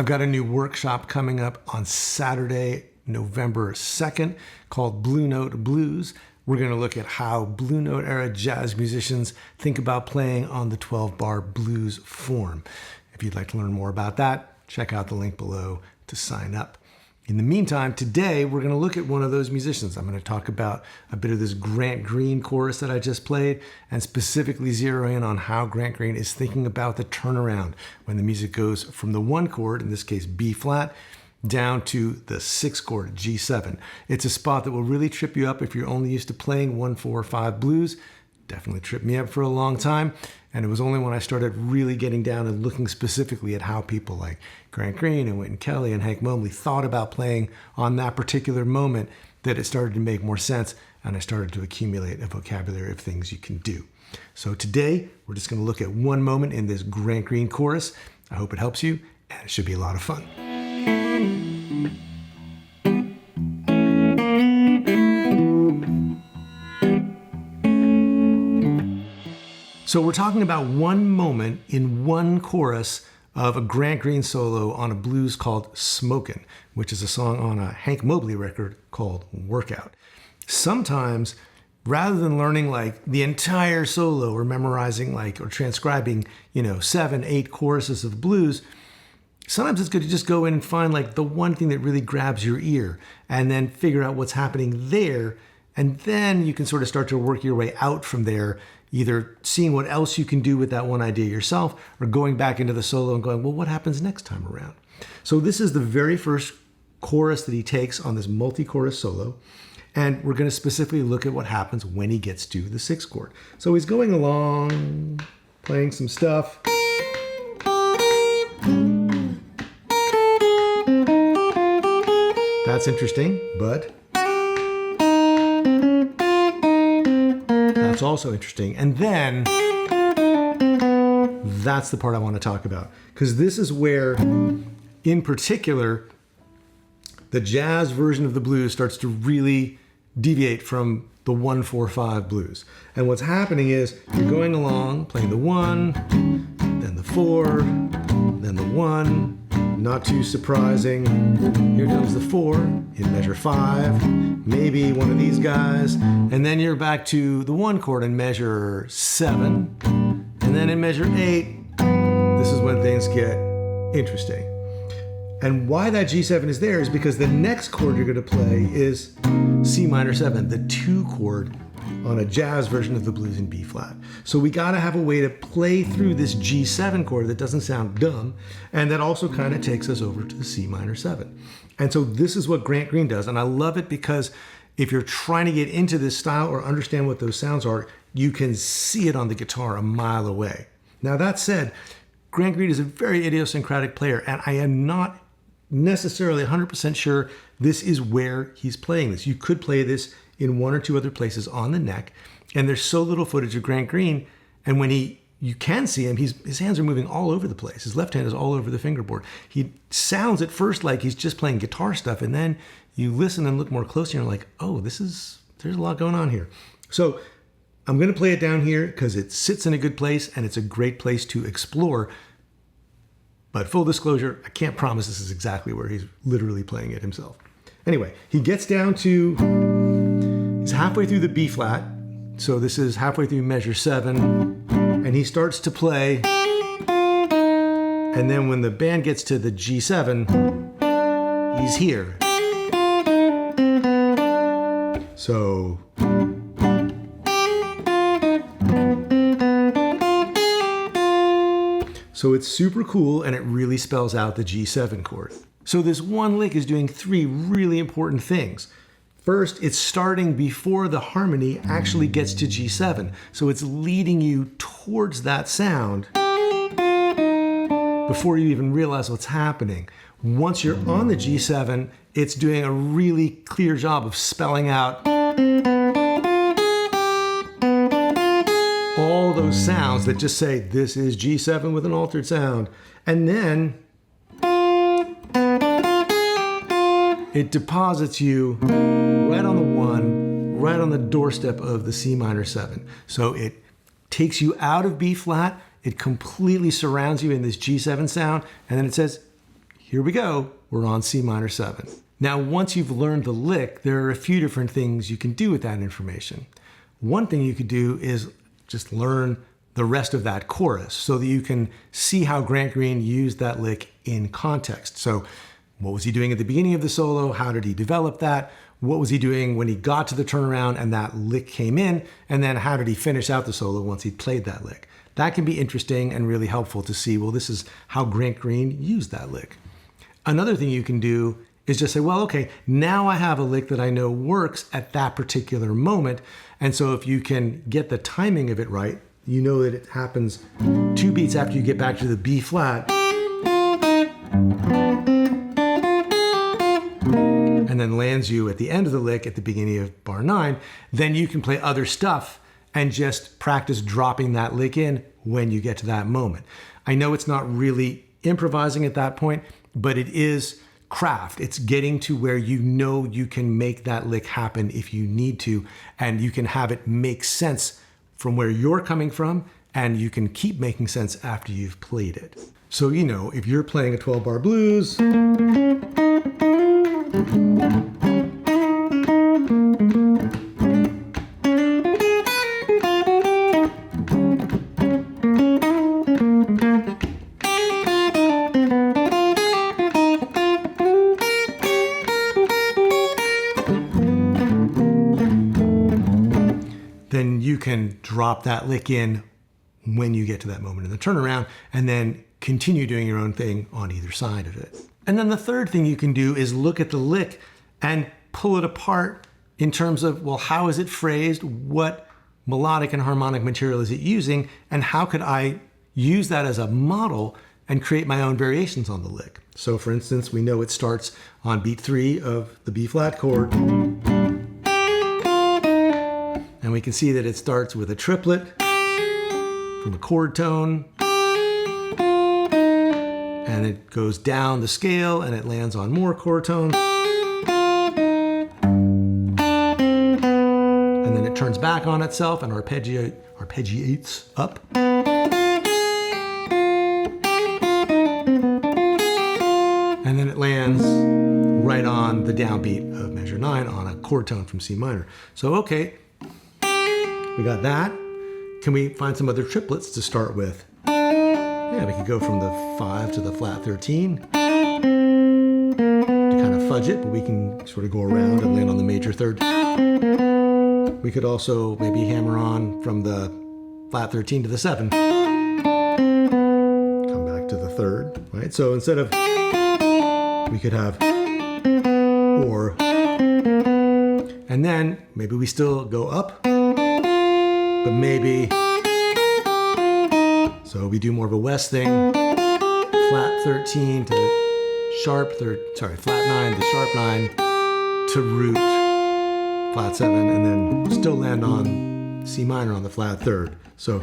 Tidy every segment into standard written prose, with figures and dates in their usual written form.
I've got a new workshop coming up on Saturday, November 2nd called Blue Note Blues. We're going to look at how Blue Note era jazz musicians think about playing on the 12-bar blues form. If you'd like to learn more about that, check out the link below to sign up. In the meantime, today we're going to look at one of those musicians. I'm going to talk about a bit of this Grant Green chorus that I just played and specifically zero in on how Grant Green is thinking about the turnaround when the music goes from the 1 chord, in this case B flat, down to the 6 chord, G7. It's a spot that will really trip you up if you're only used to playing 1-4-5 blues. Definitely tripped me up for a long time. And it was only when I started really getting down and looking specifically at how people like Grant Green and Wynton Kelly and Hank Mobley thought about playing on that particular moment that it started to make more sense, and I started to accumulate a vocabulary of things you can do. So today, we're just going to look at one moment in this Grant Green chorus. I hope it helps you, and it should be a lot of fun. So we're talking about one moment in one chorus of a Grant Green solo on a blues called Smokin', which is a song on a Hank Mobley record called Workout. Sometimes, rather than learning like the entire solo or memorizing or transcribing, 7-8 choruses of blues, sometimes it's good to just go in and find the one thing that really grabs your ear and then figure out what's happening there. And then you can sort of start to work your way out from there, either seeing what else you can do with that one idea yourself or going back into the solo and going, well, what happens next time around? So this is the very first chorus that he takes on this multi-chorus solo. And we're going to specifically look at what happens when he gets to the 6 chord. So he's going along, playing some stuff. That's interesting, but that's also interesting. And then that's the part I want to talk about, because this is where, in particular, the jazz version of the blues starts to really deviate from the 1-4-5 blues. And what's happening is you're going along, playing the 1, then the 4, then the 1. Not too surprising. Here comes the 4 in measure 5, maybe one of these guys, and then you're back to the 1 chord in measure 7, and then in measure 8, this is when things get interesting. And why that G7 is there is because the next chord you're going to play is C minor 7, the 2 chord on a jazz version of the blues in B flat. So we got to have a way to play through this G7 chord that doesn't sound dumb, and that also kind of takes us over to the C minor 7. And so this is what Grant Green does, and I love it because if you're trying to get into this style or understand what those sounds are, you can see it on the guitar a mile away. Now that said, Grant Green is a very idiosyncratic player, and I am not necessarily 100% sure this is where he's playing this. You could play this in 1 or 2 other places on the neck, and there's so little footage of Grant Green, and when you can see him, his hands are moving all over the place. His left hand is all over the fingerboard. He sounds at first like he's just playing guitar stuff, and then you listen and look more closely and you're like, oh, there's a lot going on here. So I'm going to play it down here because it sits in a good place and it's a great place to explore. But full disclosure, I can't promise this is exactly where he's literally playing it himself. Anyway, he gets down to, he's halfway through the B flat. So this is halfway through measure 7, and he starts to play. And then when the band gets to the G7, he's here. So it's super cool, and it really spells out the G7 chord. So this one lick is doing 3 really important things. First, it's starting before the harmony actually gets to G7. So it's leading you towards that sound before you even realize what's happening. Once you're on the G7, it's doing a really clear job of spelling out all those sounds that just say, this is G7 with an altered sound. And then it deposits you right on the 1, right on the doorstep of the C minor 7. So it takes you out of B flat, it completely surrounds you in this G7 sound, and then it says, here we go, we're on C minor 7. Now, once you've learned the lick, there are a few different things you can do with that information. One thing you could do is just learn the rest of that chorus so that you can see how Grant Green used that lick in context. So what was he doing at the beginning of the solo? How did he develop that? What was he doing when he got to the turnaround and that lick came in? And then how did he finish out the solo once he'd played that lick? That can be interesting and really helpful to see, well, this is how Grant Green used that lick. Another thing you can do is just say, well, okay, now I have a lick that I know works at that particular moment. And so if you can get the timing of it right, you know that it happens 2 beats after you get back to the B flat. And then lands you at the end of the lick at the beginning of bar 9, then you can play other stuff and just practice dropping that lick in when you get to that moment. I know it's not really improvising at that point, but it is craft. It's getting to where you know you can make that lick happen if you need to, and you can have it make sense from where you're coming from, and you can keep making sense after you've played it. So, you know, if you're playing a 12-bar blues, then you can drop that lick in when you get to that moment in the turnaround and then continue doing your own thing on either side of it. And then the third thing you can do is look at the lick and pull it apart in terms of, well, how is it phrased? What melodic and harmonic material is it using? And how could I use that as a model and create my own variations on the lick? So for instance, we know it starts on beat 3 of the B flat chord. And we can see that it starts with a triplet from a chord tone. And it goes down the scale and it lands on more chord tones. And then it turns back on itself and arpeggiates up. And then it lands right on the downbeat of measure 9 on a chord tone from C minor. So, okay, we got that. Can we find some other triplets to start with? Yeah, we could go from the 5 to the flat 13 to kind of fudge it, but we can sort of go around and land on the major third. We could also maybe hammer on from the flat 13 to the 7. Come back to the third, right? So instead of, we could have or, and then maybe we still go up, but maybe, so we do more of a West thing, flat 13 to sharp flat 9 to sharp 9 to root flat 7, and then still land on C minor on the flat 3rd. So,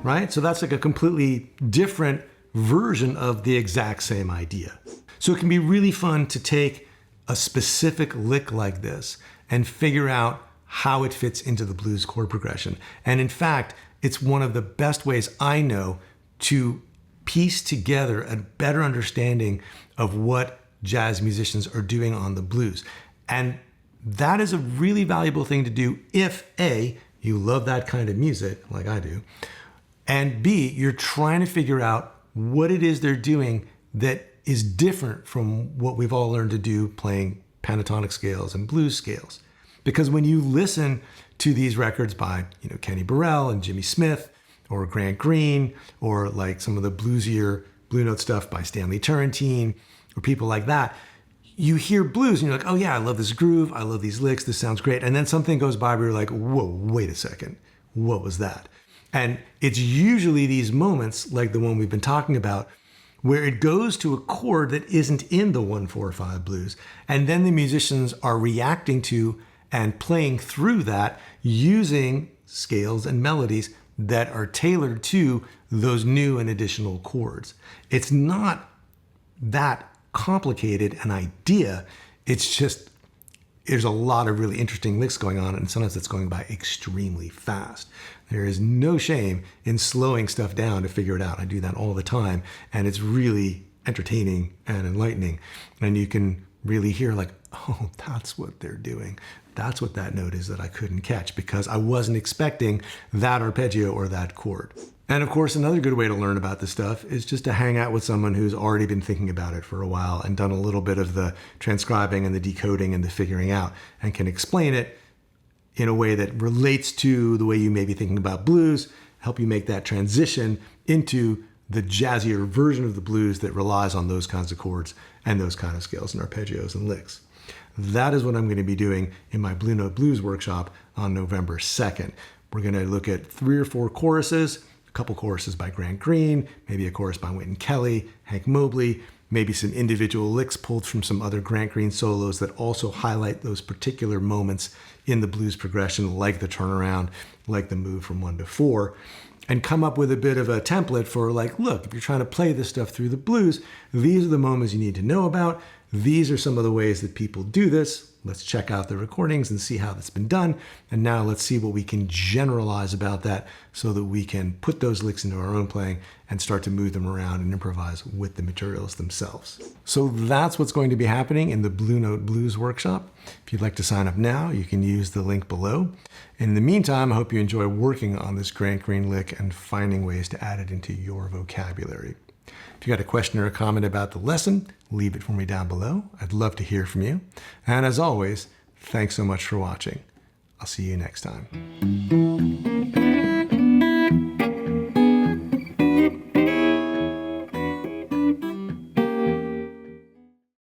right? So that's like a completely different version of the exact same idea. So it can be really fun to take a specific lick like this and figure out how it fits into the blues chord progression. And in fact, it's one of the best ways I know to piece together a better understanding of what jazz musicians are doing on the blues. And that is a really valuable thing to do if A, you love that kind of music like I do, and B, you're trying to figure out what it is they're doing that is different from what we've all learned to do playing pentatonic scales and blues scales. Because when you listen to these records by, Kenny Burrell and Jimmy Smith or Grant Green, or like some of the bluesier Blue Note stuff by Stanley Turrentine or people like that, you hear blues and you're like, oh yeah, I love this groove, I love these licks, this sounds great. And then something goes by where you're like, whoa, wait a second, what was that? And it's usually these moments like the one we've been talking about where it goes to a chord that isn't in the 1-4-5 blues. And then the musicians are reacting to and playing through that using scales and melodies that are tailored to those new and additional chords. It's not that complicated an idea. It's just there's a lot of really interesting licks going on, and sometimes it's going by extremely fast. There is no shame in slowing stuff down to figure it out. I do that all the time, and it's really entertaining and enlightening. And you can really hear like, oh, that's what they're doing. That's what that note is that I couldn't catch because I wasn't expecting that arpeggio or that chord. And of course, another good way to learn about this stuff is just to hang out with someone who's already been thinking about it for a while and done a little bit of the transcribing and the decoding and the figuring out and can explain it in a way that relates to the way you may be thinking about blues, help you make that transition into the jazzier version of the blues that relies on those kinds of chords and those kind of scales and arpeggios and licks. That is what I'm going to be doing in my Blue Note Blues workshop on November 2nd. We're going to look at 3 or 4 choruses, a couple choruses by Grant Green, maybe a chorus by Wynton Kelly, Hank Mobley, maybe some individual licks pulled from some other Grant Green solos that also highlight those particular moments in the blues progression, like the turnaround, like the move from 1 to 4, and come up with a bit of a template for like, look, if you're trying to play this stuff through the blues, these are the moments you need to know about. These are some of the ways that people do this. Let's check out the recordings and see how that's been done. And now let's see what we can generalize about that so that we can put those licks into our own playing and start to move them around and improvise with the materials themselves. So that's what's going to be happening in the Blue Note Blues workshop. If you'd like to sign up now, you can use the link below. In the meantime, I hope you enjoy working on this Grant Green lick and finding ways to add it into your vocabulary. If you got a question or a comment about the lesson, leave it for me down below. I'd love to hear from you. And as always, thanks so much for watching. I'll see you next time.